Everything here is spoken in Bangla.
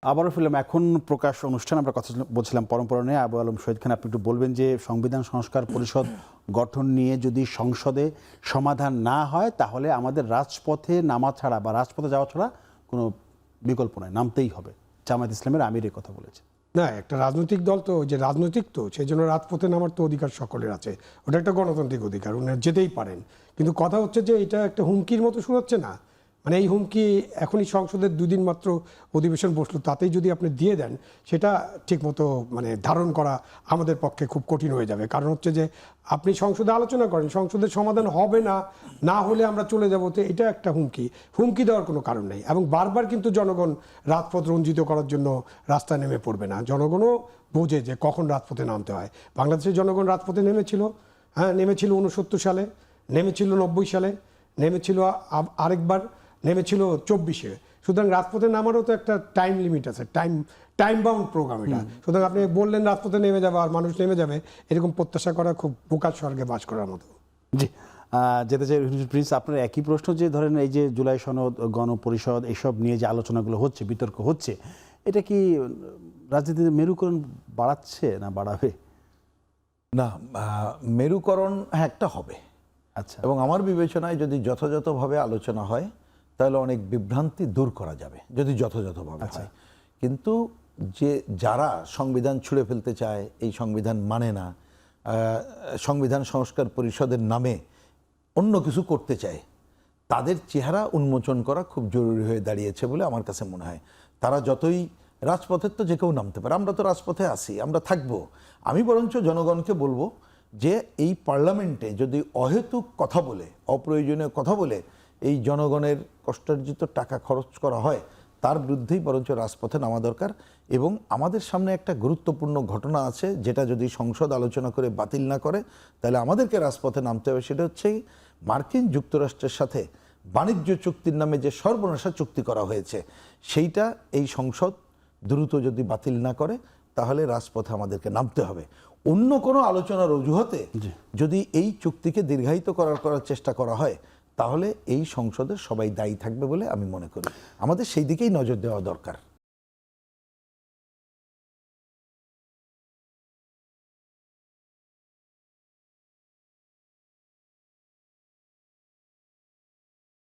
আবারও ফিল্ম এখন প্রকাশ অনুষ্ঠান আমরা কথা বলছিলাম পরম্পরা নিয়ে। আবু আলম শহীদ খান, আপনি একটু বলবেন যে সংবিধান সংস্কার পরিষদ গঠন নিয়ে যদি সংসদে সমাধান না হয় তাহলে আমাদের রাজপথে নামা ছাড়া বা রাজপথে যাওয়া ছাড়া কোনো বিকল্প নয়, নামতেই হবে। জামায়াত ইসলামের আমির এই কথা বলেছে। না, একটা রাজনৈতিক দল তো, যে রাজনৈতিক তো সেই জন্য রাজপথে নামার তো অধিকার সকলের আছে, ওটা একটা গণতান্ত্রিক অধিকার, উনি যেতেই পারেন। কিন্তু কথা হচ্ছে যে এটা একটা হুমকির মতো শোনাচ্ছে না, মানে এই হুমকি এখনই সংসদের 2 দিন মাত্র অধিবেশন বসলো, তাতেই যদি আপনি দিয়ে দেন সেটা ঠিকমতো মানে ধারণ করা আমাদের পক্ষে খুব কঠিন হয়ে যাবে। কারণ হচ্ছে যে আপনি সংসদে আলোচনা করেন, সংসদের সমাধান হবে না, না হলে আমরা চলে যাবো, তো এটা একটা হুমকি দেওয়ার কোনো কারণ নেই। এবং বারবার কিন্তু জনগণ রাজপথ রঞ্জিত করার জন্য রাস্তায় নেমে পড়বে না, জনগণও বোঝে যে কখন রাজপথে নামতে হয়। বাংলাদেশের জনগণ রাজপথে নেমেছিল, নেমেছিল 69 সালে, নেমেছিল 90 সালে, নেমেছিল আরেকবার, নেমেছিল 24-এ। সুতরাং রাজপথে নামারও তো একটা টাইম লিমিট আছে, টাইম বাউন্ড প্রোগ্রাম এটা। সুতরাং আপনি বললেন রাজপথে নেমে যাবে আর মানুষ নেমে যাবে, এরকম প্রত্যাশা করা খুব বোকার স্বর্গে বাস করার মতো। জি, যেতে চাই প্রিন্স, আপনার একই প্রশ্ন যে ধরেন এই যে জুলাই সনদ, গণপরিষদ, এসব নিয়ে যে আলোচনাগুলো হচ্ছে, বিতর্ক হচ্ছে, এটা কি রাজনীতিতে মেরুকরণ বাড়াচ্ছে না বাড়াবে? না, মেরুকরণ একটা হবে। আচ্ছা, এবং আমার বিবেচনায় যদি যথাযথভাবে আলোচনা হয় তাহলে অনেক বিভ্রান্তি দূর করা যাবে, যদি যথাযথভাবে হয়। কিন্তু যে যারা সংবিধান ছুঁড়ে ফেলতে চায়, এই সংবিধান মানে না, সংবিধান সংস্কার পরিষদের নামে অন্য কিছু করতে চায়, তাদের চেহারা উন্মোচন করা খুব জরুরি হয়ে দাঁড়িয়েছে বলে আমার কাছে মনে হয়। তারা যতই রাজপথের তো যে কেউ নামতে পারে, আমরা তো রাজপথে আছি, আমরা থাকবো। আমি বরঞ্চ জনগণকে বলবো যে এই পার্লামেন্টে যদি অহেতুক কথা বলে, অপ্রয়োজনীয় কথা বলে এই জনগণের কষ্টার্জিত টাকা খরচ করা হয়, তার বিরুদ্ধেই বরঞ্চ রাজপথে নামা দরকার। এবং আমাদের সামনে একটা গুরুত্বপূর্ণ ঘটনা আছে, যেটা যদি সংসদ আলোচনা করে বাতিল না করে তাহলে আমাদেরকে রাজপথে নামতে হবে। সেটা হচ্ছে মার্কিন যুক্তরাষ্ট্রের সাথে বাণিজ্য চুক্তির নামে যে সর্বনাশা চুক্তি করা হয়েছে, সেইটা এই সংসদ দ্রুত যদি বাতিল না করে তাহলে রাজপথে আমাদেরকে নামতে হবে। অন্য কোনো আলোচনার অজুহাতে যদি এই চুক্তিকে দীর্ঘায়িত করার চেষ্টা করা হয় তাহলে এই সংসদের সবাই দায়ী থাকবে বলে আমি মনে করি। আমাদের সেই দিকেই নজর দেওয়া দরকার।